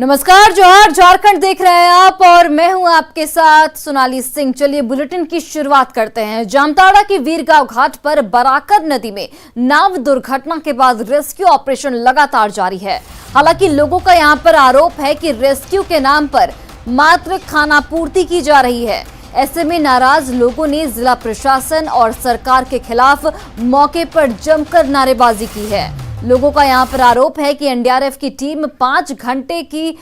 नमस्कार, जोहार, झारखंड देख रहे हैं आप और मैं हूं आपके साथ सोनाली सिंह। चलिए बुलेटिन की शुरुआत करते हैं। जामताड़ा की वीरगांव घाट पर बराकर नदी में नाव दुर्घटना के बाद रेस्क्यू ऑपरेशन लगातार जारी है। हालांकि लोगों का यहां पर आरोप है कि रेस्क्यू के नाम पर मात्र खानापूर्ति की जा रही है। ऐसे में नाराज लोगों ने जिला प्रशासन और सरकार के खिलाफ मौके पर जमकर नारेबाजी की है। लोगों का यहां पर आरोप है कि एनडीआरएफ की टीम 5 घंटे की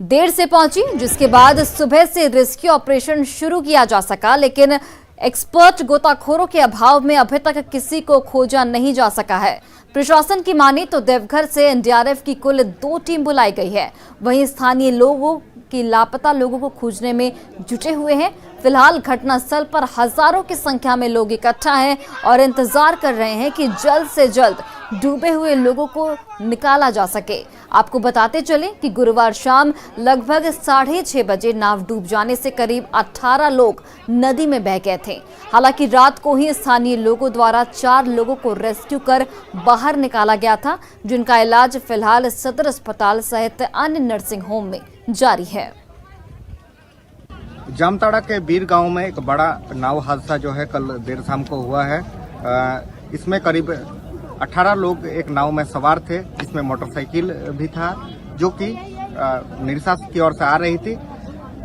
देर से पहुंची, जिसके बाद सुबह से रेस्क्यू ऑपरेशन शुरू किया जा सका, लेकिन एक्सपर्ट गोताखोरों के अभाव में अभी तक किसी को खोजा नहीं जा सका है। प्रशासन की माने तो देवघर से एनडीआरएफ की कुल 2 टीम बुलाई गई है। वहीं स्थानीय लोगों की लापता लोगों को खोजने में जुटे हुए हैं। फिलहाल घटनास्थल पर हजारों की संख्या में लोग इकट्ठा हैं और इंतजार कर रहे हैं कि जल्द से जल्द डूबे हुए लोगों को निकाला जा सके। आपको बताते चलें कि गुरुवार शाम लगभग 6:30 बजे नाव डूब जाने से करीब 18 लोग नदी में बह गए थे। हालांकि रात को ही स्थानीय लोगों द्वारा 4 लोगों को रेस्क्यू कर बाहर निकाला गया था, जिनका इलाज फिलहाल सदर अस्पताल सहित अन्य नर्सिंग होम में जारी है। जामताड़ा के बीर गांव में एक बड़ा नाव हादसा जो है कल देर शाम को हुआ है। इसमें करीब 18 लोग एक नाव में सवार थे, जिसमें मोटरसाइकिल भी था, जो कि निरसा की ओर से आ रही थी,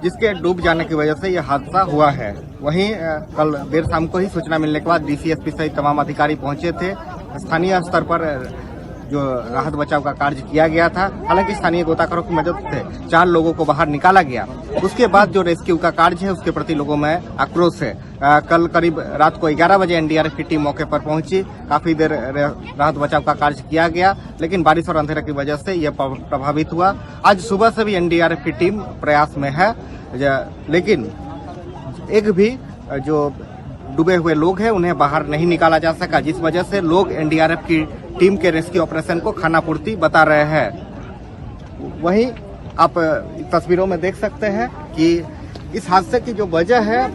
जिसके डूब जाने की वजह से यह हादसा हुआ है। वहीं कल देर शाम को ही सूचना मिलने के बाद डीसीएसपी सहित तमाम अधिकारी पहुंचे थे। स्थानीय स्तर पर जो राहत बचाव का कार्य किया गया था। हालांकि स्थानीय गोताखोरों की मदद से 4 लोगों को बाहर निकाला गया। उसके बाद जो रेस्क्यू का कार्य है उसके प्रति लोगों में आक्रोश है। कल करीब रात को 11 बजे एनडीआरएफ की टीम मौके पर पहुंची। काफी देर राहत बचाव का कार्य किया गया, लेकिन बारिश और अंधेरे की वजह से यह प्रभावित हुआ। आज सुबह से भी एनडीआरएफ की टीम प्रयास में है, लेकिन एक भी जो डूबे हुए लोग हैं उन्हें बाहर नहीं निकाला जा सका, जिस वजह से लोग एनडीआरएफ की टीम के रेस्क्यू ऑपरेशन को खानापूर्ति बता रहे हैं। वहीं आप तस्वीरों में देख सकते हैं कि इस हादसे की जो वजह है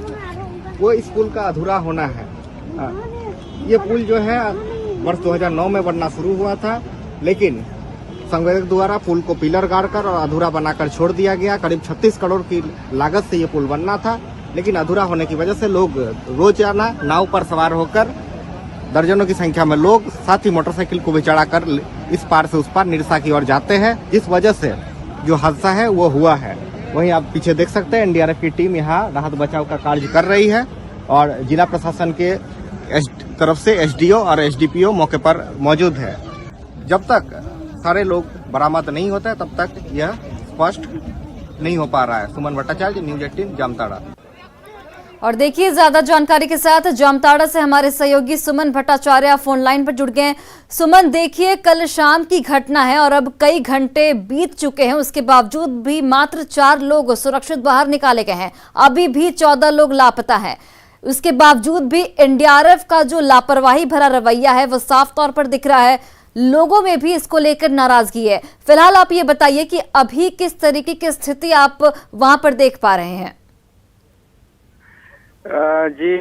वो इस पुल का अधूरा होना है। ये पुल जो है वर्ष 2009 में बनना शुरू हुआ था, लेकिन संवेदक द्वारा पुल को पिलर गाड़कर और अधूरा बनाकर छोड़ दिया गया। करीब 36 करोड़ की लागत से ये पुल बनना था, लेकिन अधूरा होने की वजह से लोग रोजाना नाव पर सवार होकर दर्जनों की संख्या में लोग साथ ही मोटरसाइकिल को भी चढ़ाकर इस पार से उस पार निरसा की ओर जाते हैं, जिस वजह से जो हादसा है वो हुआ है। वहीं आप पीछे देख सकते हैं एनडीआरएफ की टीम यहाँ राहत बचाव का कार्य कर रही है और जिला प्रशासन के तरफ से एसडीओ और एसडीपीओ मौके पर मौजूद है। जब तक सारे लोग बरामद नहीं होते तब तक यह स्पष्ट नहीं हो पा रहा है। सुमन भट्टाचार्य, न्यूज 18, जामताड़ा। और देखिए, ज्यादा जानकारी के साथ जामताड़ा से हमारे सहयोगी सुमन भट्टाचार्य फोन लाइन पर जुड़ गए। सुमन, देखिए कल शाम की घटना है और अब कई घंटे बीत चुके हैं, उसके बावजूद भी मात्र 4 लोग सुरक्षित बाहर निकाले गए हैं। अभी भी 14 लोग लापता हैं। उसके बावजूद भी एनडीआरएफ का जो लापरवाही भरा रवैया है वो साफ तौर पर दिख रहा है। लोगों में भी इसको लेकर नाराजगी है। फिलहाल आप ये बताइए कि अभी किस तरीके की स्थिति आप वहां पर देख पा रहे हैं? जी,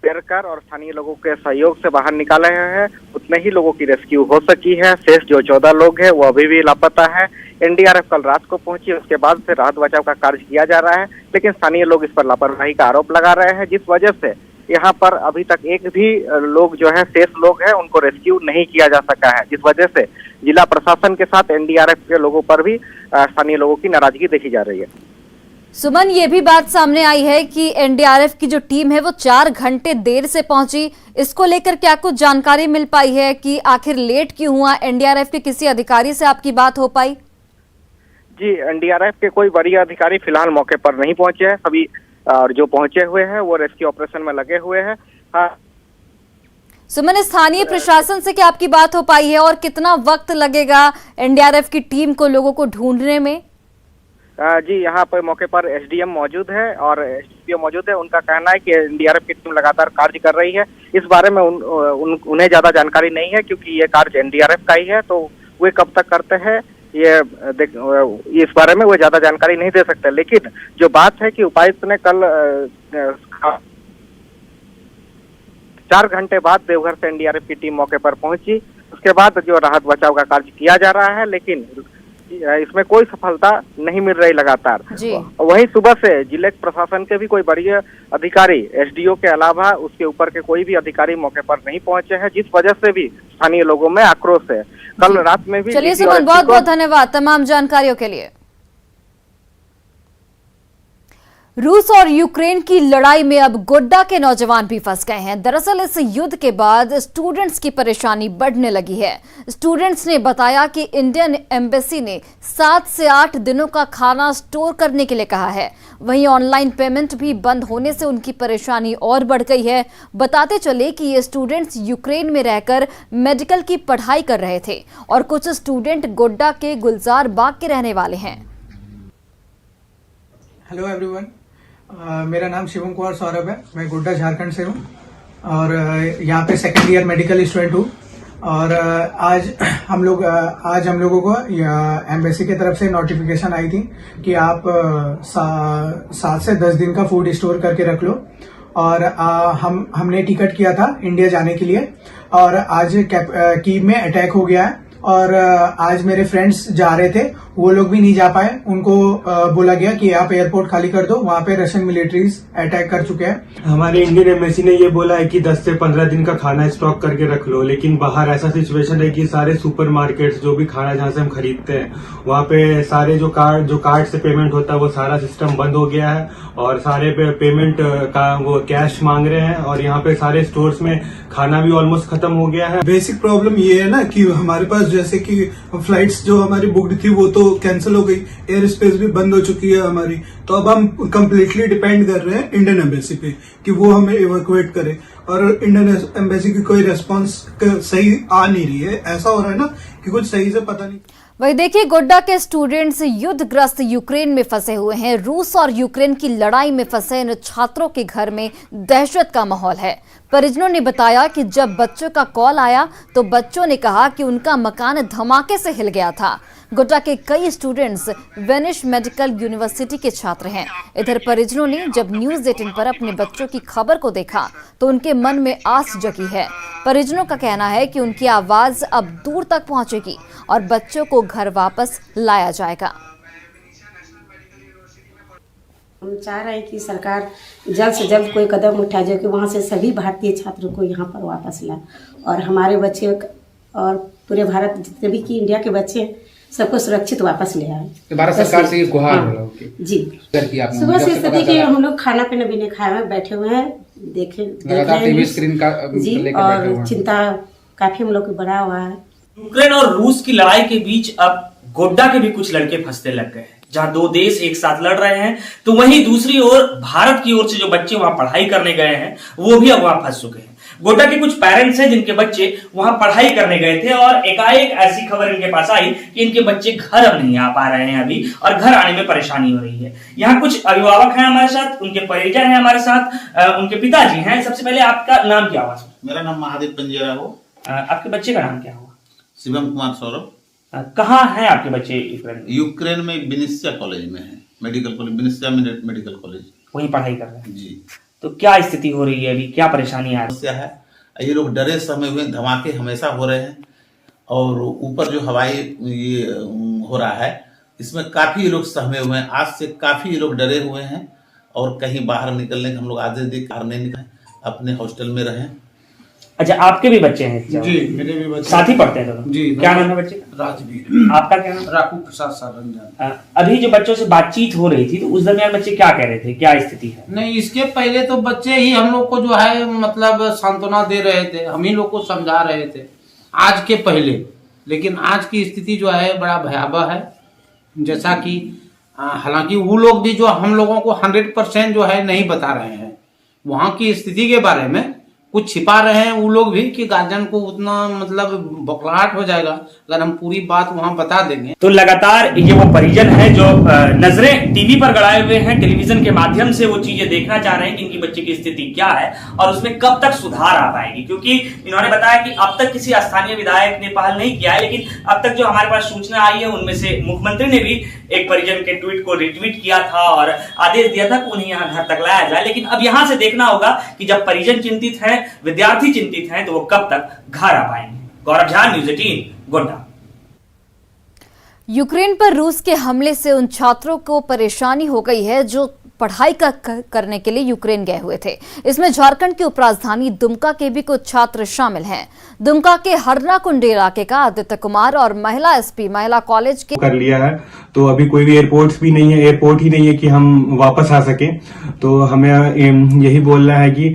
तैरकर और स्थानीय लोगों के सहयोग से बाहर निकाले हैं। उतने ही लोगों की रेस्क्यू हो सकी है। शेष जो 14 लोग हैं वो अभी भी लापता है। एनडीआरएफ कल रात को पहुंची, उसके बाद से राहत बचाव का कार्य किया जा रहा है, लेकिन स्थानीय लोग इस पर लापरवाही का आरोप लगा रहे हैं, जिस वजह से यहाँ पर अभी तक एक भी लोग जो है शेष लोग हैं उनको रेस्क्यू नहीं किया जा सका है, जिस वजह से जिला प्रशासन के साथ एनडीआरएफ के लोगों पर भी स्थानीय लोगों की नाराजगी देखी जा रही है। सुमन, ये भी बात सामने आई है कि एनडीआरएफ की जो टीम है वो 4 घंटे देर से पहुंची। इसको लेकर क्या कुछ जानकारी मिल पाई है कि आखिर लेट क्यों हुआ? एनडीआरएफ के किसी अधिकारी से आपकी बात हो पाई? जी, एनडीआरएफ के कोई वरीय अधिकारी फिलहाल मौके पर नहीं पहुंचे हैं। सभी और जो पहुंचे हुए हैं वो रेस्क्यू ऑपरेशन में लगे हुए हैं। हाँ, सुमन, स्थानीय प्रशासन से क्या आपकी बात हो पाई है और कितना वक्त लगेगा एनडीआरएफ की टीम को लोगों को ढूंढने में? जी, यहाँ पर मौके पर एसडीएम मौजूद है और एसडीपीओ मौजूद है। उनका कहना है कि एनडीआरएफ की टीम लगातार कार्य कर रही है। इस बारे में उन्हें ज्यादा जानकारी नहीं है, क्योंकि ये कार्य एनडीआरएफ का ही है, तो वे कब तक करते हैं ये इस बारे में वो ज्यादा जानकारी नहीं दे सकते। लेकिन जो बात है कि उपायुक्त ने कल 4 घंटे बाद देवघर से एनडीआरएफ की टीम मौके पर पहुंची। उसके बाद जो राहत बचाव का कार्य किया जा रहा है, लेकिन इसमें कोई सफलता नहीं मिल रही लगातार। वहीं सुबह से जिले प्रशासन के भी कोई बड़ी अधिकारी एसडीओ के अलावा उसके ऊपर के कोई भी अधिकारी मौके पर नहीं पहुंचे हैं, जिस वजह से भी स्थानीय लोगों में आक्रोश है। कल रात में भी चलिए सुमन, बहुत बहुत धन्यवाद तमाम जानकारियों के लिए। रूस और यूक्रेन की लड़ाई में अब गोड्डा के नौजवान भी फंस गए हैं। दरअसल इस युद्ध के बाद स्टूडेंट्स की परेशानी बढ़ने लगी है। स्टूडेंट्स ने बताया कि इंडियन एम्बेसी ने 7 से 8 दिनों का खाना स्टोर करने के लिए कहा है। वहीं ऑनलाइन पेमेंट भी बंद होने से उनकी परेशानी और बढ़ गई है। बताते चले कि ये स्टूडेंट्स यूक्रेन में रहकर मेडिकल की पढ़ाई कर रहे थे और कुछ स्टूडेंट गोड्डा के गुलजार बाग के रहने वाले हैं। हेलो एवरीवन, मेरा नाम शिवम कुमार सौरभ है। मैं गोड्डा झारखंड से हूँ और यहाँ पे सेकेंड ईयर मेडिकल स्टूडेंट हूँ। और आज हम लोगों को एम्बेसी की तरफ से नोटिफिकेशन आई थी कि आप 7 से 10 दिन का फूड स्टोर करके रख लो। और हमने टिकट किया था इंडिया जाने के लिए और आज कीव में अटैक हो गया है और आज मेरे फ्रेंड्स जा रहे थे, वो लोग भी नहीं जा पाए। उनको बोला गया कि आप एयरपोर्ट खाली कर दो, वहां पे रशियन मिलिट्रीज अटैक कर चुके हैं। हमारे इंडियन एम्बेसी ने ये बोला है कि 10 से 15 दिन का खाना स्टॉक करके रख लो, लेकिन बाहर ऐसा सिचुएशन है कि सारे सुपरमार्केट्स जो भी खाना जहाँ से हम खरीदते हैं वहाँ पे सारे जो कार्ड से पेमेंट होता है वो सारा सिस्टम बंद हो गया है और सारे पे पेमेंट का वो कैश मांग रहे हैं और यहाँ पे सारे स्टोर्स में खाना भी ऑलमोस्ट खत्म हो गया है। बेसिक प्रॉब्लम ये है ना कि हमारे पास जैसे कि फ्लाइट्स जो हमारी बुक्ड थी वो तो कैंसिल हो गई, एयर स्पेस भी बंद हो चुकी है हमारी, तो अब हम कम्प्लीटली डिपेंड कर रहे हैं इंडियन एम्बेसी पे कि वो हमें इवैक्यूएट करे। और इंडियन एम्बेसी की कोई रेस्पॉन्स सही आ नहीं रही है। ऐसा हो रहा है ना कि कुछ सही से पता नहीं। वही देखिए, गोड्डा के स्टूडेंट्स युद्धग्रस्त यूक्रेन में फंसे हुए हैं। रूस और यूक्रेन की लड़ाई में फंसे इन छात्रों के घर में दहशत का माहौल है। परिजनों ने बताया कि जब बच्चों का कॉल आया तो बच्चों ने कहा कि उनका मकान धमाके से हिल गया था। गोड्डा के कई स्टूडेंट्स वेनिश मेडिकल यूनिवर्सिटी के छात्र हैं। इधर परिजनों ने जब न्यूज़ 18 पर अपने बच्चों की खबर को देखा तो उनके मन में आस जगी है। परिजनों का कहना है कि उनकी आवाज अब दूर तक पहुंचेगी और बच्चों को घर वापस लाया जाएगा। हम चाह रहे हैं कि सरकार जल्द से जल्द कोई कदम उठाए जो कि वहाँ से सभी भारतीय छात्रों को यहाँ पर वापस लाए और हमारे बच्चे और पूरे भारत जितने भी की इंडिया के बच्चे सबको सुरक्षित वापस ले आए। भारत सरकार से ये गुहार हो रहा है जी। सुबह से स्थिति कि हम लोग खाना पीना भी नहीं खाए हुए बैठे हुए हैं, देख रहे टीवी स्क्रीन का जी, और चिंता काफी हम लोग को बढ़ा हुआ है। यूक्रेन और रूस की लड़ाई के बीच अब गोड्डा के भी कुछ लड़के फंसने लग गए हैं। जहां दो देश एक साथ लड़ रहे हैं तो वहीं दूसरी ओर भारत की ओर से जो बच्चे वहां पढ़ाई करने गए हैं वो भी अब वहां फंस चुके हैं। गोड्डा के कुछ पेरेंट्स हैं जिनके बच्चे वहां पढ़ाई करने गए थे और एकाएक ऐसी खबर इनके पास आई कि इनके बच्चे घर अब नहीं आ पा रहे हैं अभी और घर आने में परेशानी हो रही है। यहाँ कुछ अभिभावक हैं हमारे साथ, उनके परिजन हैं हमारे साथ, उनके पिताजी हैं। सबसे पहले आपका नाम क्या हुआ? मेरा नाम महादेव पंजेरा हो। आपके बच्चे का नाम क्या हुआ? शिवम कुमार सौरभ। कहाँ हैं आपके बच्चे? यूक्रेन में विनिसिया कॉलेज में है, मेडिकल कॉलेज, विनिसिया मेडिकल कॉलेज, वहीं पढ़ाई कर रहे हैं जी। तो क्या स्थिति हो रही है अभी, क्या परेशानी आ रही है? ये लोग डरे समय हुए, धमाके हमेशा हो रहे हैं और ऊपर जो हवाई ये हो रहा है इसमें काफी लोग सहमे हुए हैं। आज से काफी लोग डरे हुए हैं और कहीं बाहर निकलने का हम लोग आदेश देकर बाहर नहीं निकले, अपने हॉस्टल में रहें। अच्छा, आपके भी बच्चे हैं? जी, मेरे भी बच्चे साथ ही पढ़ते हैं जी। क्या नाम है बच्चे का? राजवीर। आपका क्या नाम? राकू प्रसाद सारंजन। अभी जो बच्चों से बातचीत हो रही थी तो उस दरमियान बच्चे क्या कह रहे थे, क्या स्थिति है? नहीं, इसके पहले तो बच्चे ही हम लोग को जो है मतलब सांत्वना दे रहे थे, हम ही लोग को समझा रहे थे आज के पहले। लेकिन आज की स्थिति जो है बड़ा भयावह है। जैसा कि हालांकि वो लोग भी जो हम लोगों को 100% जो है नहीं बता रहे हैं वहाँ की स्थिति के बारे में, कुछ छिपा रहे हैं वो लोग भी कि गार्जियन को उतना मतलब बौखलाहट हो जाएगा अगर हम पूरी बात वहां बता देंगे। तो लगातार ये वो परिजन है जो नजरें टीवी पर गड़ाए हुए हैं, टेलीविजन के माध्यम से वो चीजें देखना चाह रहे हैं कि इनकी बच्चे की स्थिति क्या है और उसमें कब तक सुधार आ पाएगी। क्योंकि इन्होंने बताया कि अब तक किसी स्थानीय विधायक ने पहल नहीं किया है, लेकिन अब तक जो हमारे पास सूचना आई है उनमें से मुख्यमंत्री ने भी एक परिजन के ट्वीट को रिट्वीट किया था और आदेश दिया था कि उन्हें यहाँ घर तक लाया जाए। लेकिन अब यहाँ से देखना होगा कि जब परिजन चिंतित है, विद्यार्थी चिंतित हैं, तो वो कब तक घर आ पाएंगे। गौरव झा, न्यूज़ 18 गोड्डा। यूक्रेन पर रूस के हमले से उन छात्रों को परेशानी हो गई है जो पढ़ाई करने के लिए यूक्रेन गए हुए थे। इसमें झारखंड की उपराजधानी दुमका के भी कुछ छात्र शामिल हैं। दुमका के हरनाकुंड इलाके का आदित्य कुमार और महिला एसपी महिला कॉलेज के कर लिया है, तो अभी कोई भी एयरपोर्ट ही नहीं है कि हम वापस आ सके। तो हमें यही बोलना है कि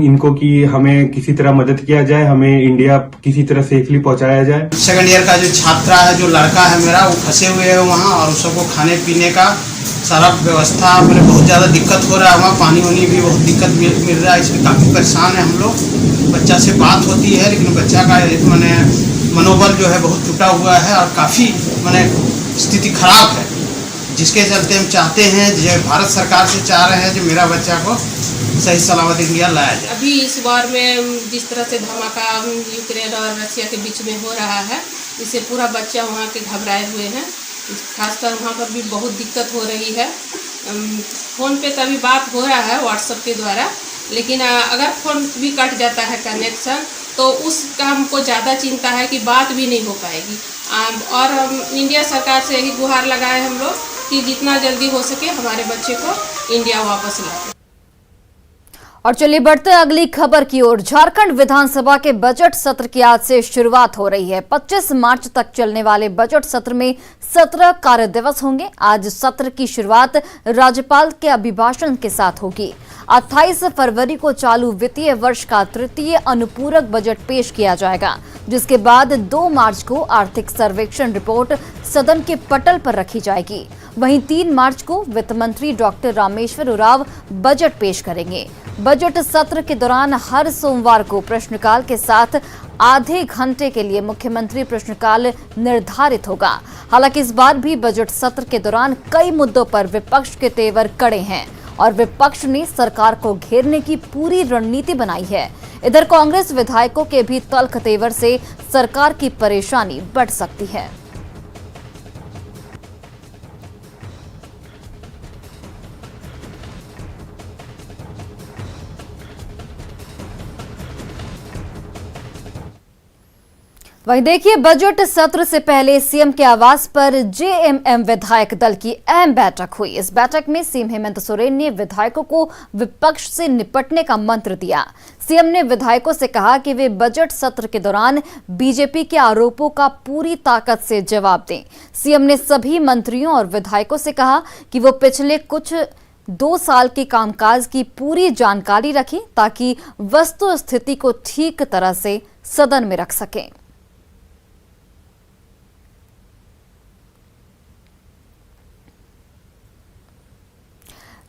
इनको कि हमें किसी तरह मदद किया जाए, हमें इंडिया किसी तरह सेफली पहुंचाया जाए। सेकंड ईयर का जो छात्रा है, जो लड़का है मेरा, वो फंसे हुए है वहाँ, और सबको खाने पीने का सारा व्यवस्था मैंने बहुत ज़्यादा दिक्कत हो रहा है वहाँ। पानी वानी भी बहुत दिक्कत मिल रहा है, इसमें काफ़ी परेशान है हम लोग। बच्चा से बात होती है लेकिन बच्चा का मैंने मनोबल जो है बहुत टूटा हुआ है और काफ़ी मैंने स्थिति खराब है, जिसके चलते हम चाहते हैं, जो भारत सरकार से चाह रहे हैं, जो मेरा बच्चा को सही सलामत इंडिया लाया जाए। अभी इस बार में जिस तरह से धमाका यूक्रेन और रशिया के बीच में हो रहा है, इससे पूरा बच्चा वहाँ के घबराए हुए हैं। खासकर वहाँ पर भी बहुत दिक्कत हो रही है। फ़ोन पे तभी बात हो रहा है व्हाट्सएप के द्वारा, लेकिन अगर फ़ोन भी कट जाता है कनेक्शन, तो उसका हमको ज़्यादा चिंता है कि बात भी नहीं हो पाएगी। और इंडिया सरकार से यही गुहार लगाए हम लोग कि जितना जल्दी हो सके हमारे बच्चे को इंडिया वापस लाए। और चलिए बढ़ते हैं अगली खबर की ओर। झारखंड विधानसभा के बजट सत्र की आज से शुरुआत हो रही है। 25 मार्च तक चलने वाले बजट सत्र में 17 कार्य दिवस होंगे। आज सत्र की शुरुआत राज्यपाल के अभिभाषण के साथ होगी। 28 फरवरी को चालू वित्तीय वर्ष का तृतीय अनुपूरक बजट पेश किया जाएगा, जिसके बाद 2 मार्च को आर्थिक सर्वेक्षण रिपोर्ट सदन के पटल पर रखी जाएगी। वहीं 3 मार्च को वित्त मंत्री डॉक्टर रामेश्वर उरांव बजट पेश करेंगे। बजट सत्र के दौरान हर सोमवार को प्रश्नकाल के साथ आधे घंटे के लिए मुख्यमंत्री प्रश्नकाल निर्धारित होगा। हालांकि इस बार भी बजट सत्र के दौरान कई मुद्दों पर विपक्ष के तेवर कड़े हैं और विपक्ष ने सरकार को घेरने की पूरी रणनीति बनाई है। इधर कांग्रेस विधायकों के भी तल्ख तेवर से सरकार की परेशानी बढ़ सकती है। वहीं देखिए, बजट सत्र से पहले सीएम के आवास पर जेएमएम विधायक दल की अहम बैठक हुई। इस बैठक में सीएम हेमंत सोरेन ने विधायकों को विपक्ष से निपटने का मंत्र दिया। सीएम ने विधायकों से कहा कि वे बजट सत्र के दौरान बीजेपी के आरोपों का पूरी ताकत से जवाब दें। सीएम ने सभी मंत्रियों और विधायकों से कहा कि वो पिछले कुछ 2 साल के कामकाज की पूरी जानकारी रखें ताकि वस्तु स्थिति को ठीक तरह से सदन में रख सकें।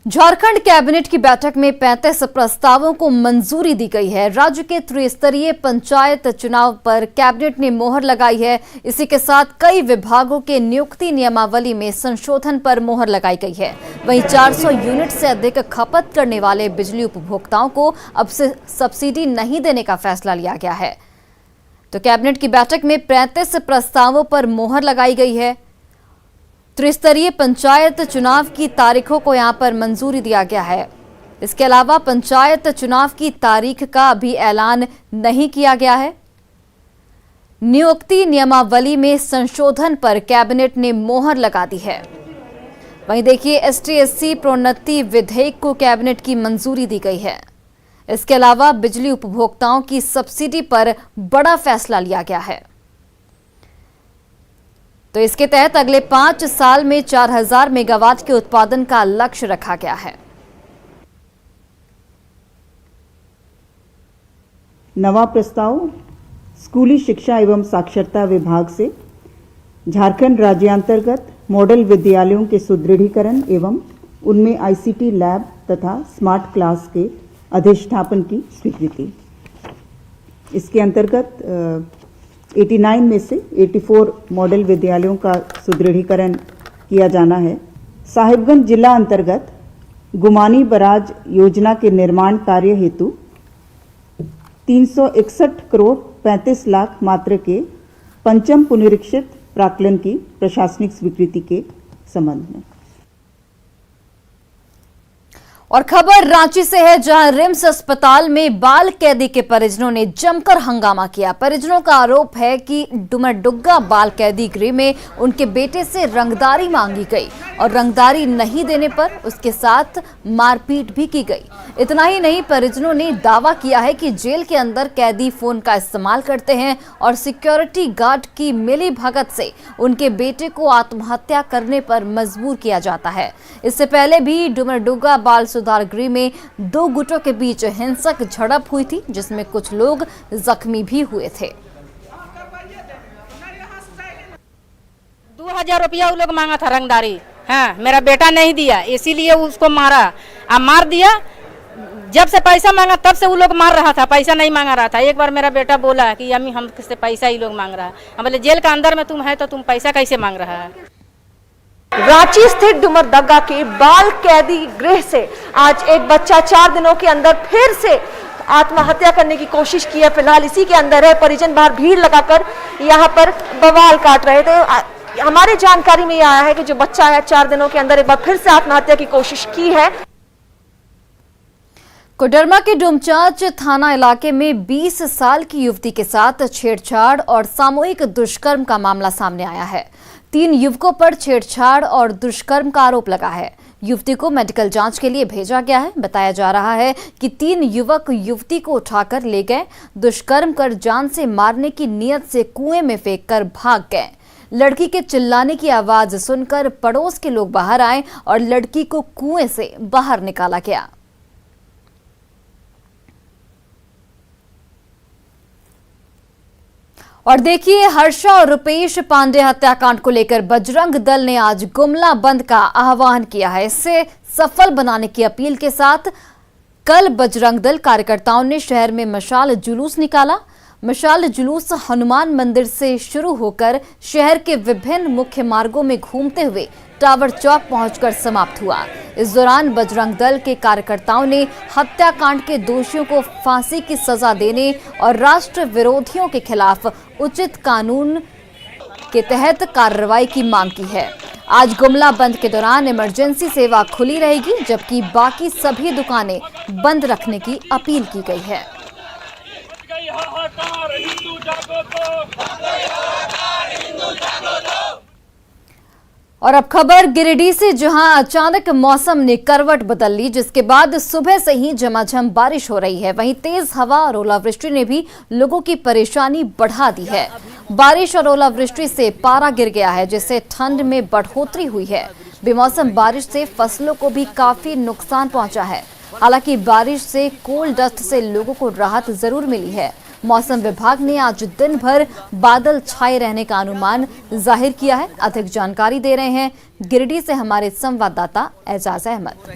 झारखंड कैबिनेट की बैठक में 35 प्रस्तावों को मंजूरी दी गई है। राज्य के त्रिस्तरीय पंचायत चुनाव पर कैबिनेट ने मोहर लगाई है। इसी के साथ कई विभागों के नियुक्ति नियमावली में संशोधन पर मोहर लगाई गई है। वहीं 400 यूनिट से अधिक खपत करने वाले बिजली उपभोक्ताओं को अब से सब्सिडी नहीं देने का फैसला लिया गया है। तो कैबिनेट की बैठक में 35 प्रस्तावों पर मोहर लगाई गई है। त्रिस्तरीय पंचायत चुनाव की तारीखों को यहां पर मंजूरी दिया गया है। इसके अलावा पंचायत चुनाव की तारीख का अभी ऐलान नहीं किया गया है। नियुक्ति नियमावली में संशोधन पर कैबिनेट ने मोहर लगा दी है। वहीं देखिए, एसटी/एससी प्रोन्नति विधेयक को कैबिनेट की मंजूरी दी गई है। इसके अलावा बिजली उपभोक्ताओं की सब्सिडी पर बड़ा फैसला लिया गया है। तो इसके तहत अगले 5 साल में 4000 मेगावाट के उत्पादन का लक्ष्य रखा गया है। नवा प्रस्ताव स्कूली शिक्षा एवं साक्षरता विभाग से झारखंड राज्यांतर्गत मॉडल विद्यालयों के सुदृढ़ीकरण एवं उनमें आईसीटी लैब तथा स्मार्ट क्लास के अधिष्ठापन की स्वीकृति। इसके अंतर्गत 89 में से 84 मॉडल विद्यालयों का सुदृढ़ीकरण किया जाना है। साहिबगंज जिला अंतर्गत गुमानी बराज योजना के निर्माण कार्य हेतु 361 करोड़ 35 लाख मात्रा के पंचम पुनरीक्षित प्राक्कलन की प्रशासनिक स्वीकृति के संबंध में। और खबर रांची से है, जहां रिम्स अस्पताल में बाल कैदी के परिजनों ने जमकर हंगामा किया। परिजनों का आरोप है कि डुमरडुग्गा बाल कैदी गृह में उनके बेटे से रंगदारी मांगी गई और रंगदारी नहीं देने पर उसके साथ मारपीट भी की गई। इतना ही नहीं, परिजनों ने दावा किया है कि जेल के अंदर कैदी फोन का इस्तेमाल करते हैं और सिक्योरिटी गार्ड की मिली भगत से उनके बेटे को आत्महत्या करने पर मजबूर किया जाता है। इससे पहले भी डुमरडुग्गा बाल सुधार गृह में 2 गुटों के बीच हिंसक झड़प हुई थी, जिसमें कुछ लोग जख्मी भी हुए थे। 2000 रुपया वो लोग मांगा था रंगदारी। हाँ, मेरा बेटा नहीं दिया, इसीलिए उसको मारा। अब मार दिया। जब से पैसा मांगा तब से वो लोग मार रहा था, पैसा नहीं मांगा रहा था। एक बार मेरा बेटा बोला कि अम्मी हमसे पैसा ही लोग मांग रहा है। हम बोले जेल का अंदर में तुम है तो तुम पैसा कैसे मांग रहा है। रांची स्थित डुमरडुग्गा के बाल कैदी गृह से आज एक बच्चा 4 दिनों के अंदर फिर से आत्महत्या करने की कोशिश की है। फिलहाल इसी के अंदर है। परिजन बाहर भीड़ लगाकर यहाँ पर बवाल काट रहे थे। हमारी जानकारी में यह आया है कि जो बच्चा है 4 दिनों के अंदर एक बार फिर से आत्महत्या की कोशिश की है। कोडरमा के डुमचांच थाना इलाके में 20 साल की युवती के साथ छेड़छाड़ और सामूहिक दुष्कर्म का मामला सामने आया है। 3 युवकों पर छेड़छाड़ और दुष्कर्म का आरोप लगा है। युवती को मेडिकल जांच के लिए भेजा गया है। बताया जा रहा है कि 3 युवक युवती को उठाकर ले गए, दुष्कर्म कर जान से मारने की नीयत से कुएं में फेंककर भाग गए। लड़की के चिल्लाने की आवाज सुनकर पड़ोस के लोग बाहर आए और लड़की को कुएं से बाहर निकाला गया। और देखिए, हर्षा और रुपेश पांडे हत्याकांड को लेकर बजरंग दल ने आज गुमला बंद का आह्वान किया है। इससे सफल बनाने की अपील के साथ कल बजरंग दल कार्यकर्ताओं ने शहर में मशाल जुलूस निकाला। मशाल जुलूस हनुमान मंदिर से शुरू होकर शहर के विभिन्न मुख्य मार्गों में घूमते हुए टावर चौक पहुंचकर समाप्त हुआ। इस दौरान बजरंग दल के कार्यकर्ताओं ने हत्याकांड के दोषियों को फांसी की सजा देने और राष्ट्र विरोधियों के खिलाफ उचित कानून के तहत कार्रवाई की मांग की है। आज गुमला बंद के दौरान इमरजेंसी सेवा खुली रहेगी, जबकि बाकी सभी दुकानें बंद रखने की अपील की गई है। और अब खबर गिरिडीह से, जहां अचानक मौसम ने करवट बदल ली, जिसके बाद सुबह से ही झमाझम बारिश हो रही है। वहीं तेज हवा और ओलावृष्टि ने भी लोगों की परेशानी बढ़ा दी है। बारिश और ओलावृष्टि से पारा गिर गया है, जिससे ठंड में बढ़ोतरी हुई है। बेमौसम बारिश से फसलों को भी काफी नुकसान पहुंचा है। हालांकि बारिश से कोल्ड डस्ट से लोगों को राहत जरूर मिली है। मौसम विभाग ने आज दिन भर बादल छाए रहने का अनुमान जाहिर किया है। अधिक जानकारी दे रहे हैं गिरिडीह से हमारे संवाददाता एजाज अहमद।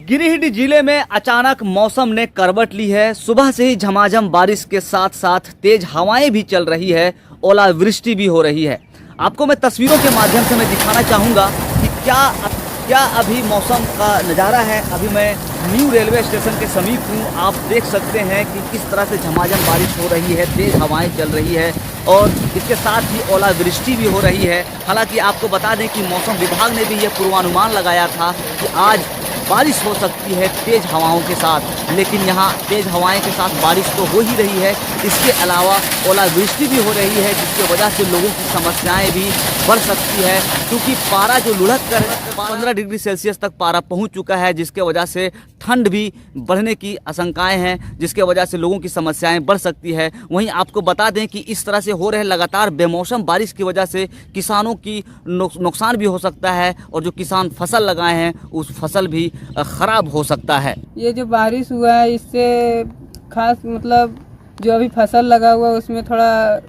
गिरिडीह जिले में अचानक मौसम ने करवट ली है। सुबह से ही झमाझम बारिश के साथ साथ तेज हवाएं भी चल रही है, ओलावृष्टि भी हो रही है। आपको मैं तस्वीरों के माध्यम से मैं दिखाना चाहूंगा कि क्या अभी मौसम का नज़ारा है। अभी मैं न्यू रेलवे स्टेशन के समीप हूँ। आप देख सकते हैं कि किस तरह से झमाझम बारिश हो रही है, तेज हवाएं चल रही है और इसके साथ ही ओलावृष्टि भी हो रही है। हालांकि आपको बता दें कि मौसम विभाग ने भी यह पूर्वानुमान लगाया था कि आज बारिश हो सकती है तेज हवाओं के साथ, लेकिन यहाँ तेज हवाएं के साथ बारिश तो हो ही रही है। इसके अलावा ओलावृष्टि भी हो रही है, जिसकी वजह से लोगों की समस्याएं भी बढ़ सकती है, क्योंकि पारा जो लुढ़क कर 15 डिग्री सेल्सियस तक पारा पहुंच चुका है, जिसके वजह से ठंड भी बढ़ने की आशंकाएं हैं, जिसके वजह से लोगों की समस्याएं बढ़ सकती है। वहीं आपको बता दें कि इस तरह से हो रहे लगातार बेमौसम बारिश की वजह से किसानों की नुकसान भी हो सकता है और जो किसान फसल लगाए हैं उस फसल भी खराब हो सकता है। ये जो बारिश हुआ है इससे खास मतलब जो अभी फसल लगा हुआ है उसमें थोड़ा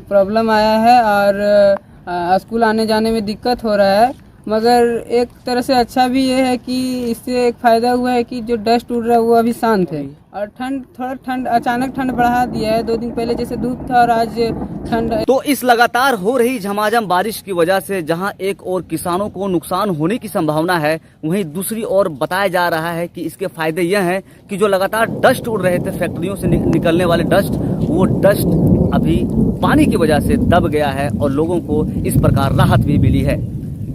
प्रॉब्लम आया है और स्कूल आने जाने में दिक्कत हो रहा है। मगर एक तरह से अच्छा भी ये है कि इससे एक फायदा हुआ है कि जो डस्ट उड़ रहा है वो अभी शांत है और ठंड अचानक ठंड बढ़ा दिया है। 2 दिन पहले जैसे धूप था और आज ठंड। तो इस लगातार हो रही झमाझम बारिश की वजह से जहां एक और किसानों को नुकसान होने की संभावना है, वहीं दूसरी ओर बताया जा रहा है कि इसके फायदे यह हैं कि जो लगातार डस्ट उड़ रहे थे फैक्ट्रियों से निकलने वाले डस्ट, वो डस्ट अभी पानी की वजह से दब गया है और लोगों को इस प्रकार राहत भी मिली है।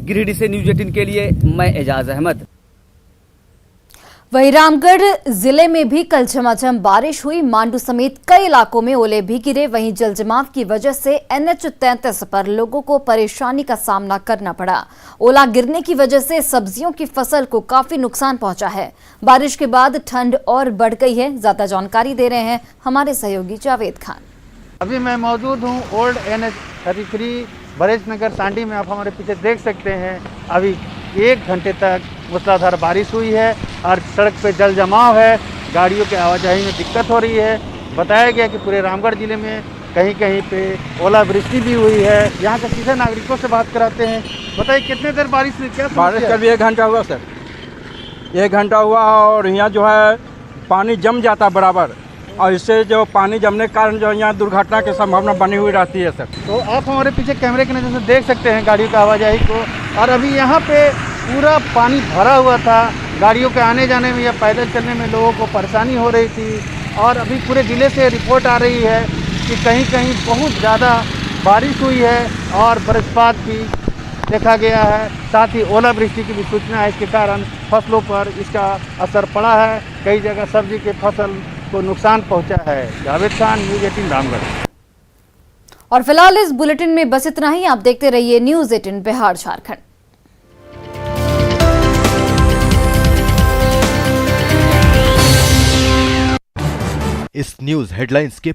गिरिडीह से न्यूज़ 18 के लिए मैं एजाज अहमद। वहीं रामगढ़ जिले में भी कल झमाझम बारिश हुई। मांडू समेत कई इलाकों में ओले भी गिरे। वहीं जलजमाव की वजह से NH-33 पर लोगों को परेशानी का सामना करना पड़ा। ओला गिरने की वजह से सब्जियों की फसल को काफी नुकसान पहुंचा है। बारिश के बाद ठंड और बढ़ गई है। ज्यादा जानकारी दे रहे हैं हमारे सहयोगी जावेद खान। अभी मैं मौजूद हूँ ओल्ड NH-33 बरेज नगर सांडी में। आप हमारे पीछे देख सकते हैं अभी 1 घंटे तक मूसलाधार बारिश हुई है और सड़क पे जल जमाव है। गाड़ियों के आवाजाही में दिक्कत हो रही है। बताया गया कि पूरे रामगढ़ जिले में कहीं कहीं पे ओलावृष्टि भी हुई है। यहाँ के सीधे नागरिकों से बात कराते हैं। बताइए कितने देर बारिश हुई? क्या बारिश कभी 1 घंटा हुआ सर, 1 घंटा हुआ और यहाँ जो है पानी जम जाता बराबर, और इससे जो पानी जमने के कारण जो यहाँ दुर्घटना की संभावना बनी हुई रहती है सर। तो आप हमारे पीछे कैमरे की नज़र से देख सकते हैं गाड़ियों की आवाजाही को। और अभी यहाँ पे पूरा पानी भरा हुआ था। गाड़ियों के आने जाने में या पैदल चलने में लोगों को परेशानी हो रही थी। और अभी पूरे ज़िले से रिपोर्ट आ रही है कि कहीं कहीं बहुत ज़्यादा बारिश हुई है और बरसात भी देखा गया है। साथ ही ओलावृष्टि की भी सूचना है। इसके कारण फसलों पर इसका असर पड़ा है। कई जगह सब्जी के फसल को नुकसान पहुंचा है। जावेद खान, न्यूज़ 18 रामगढ़। और फिलहाल इस बुलेटिन में बस इतना ही। आप देखते रहिए न्यूज़ 18 बिहार झारखंड। इस न्यूज हेडलाइंस के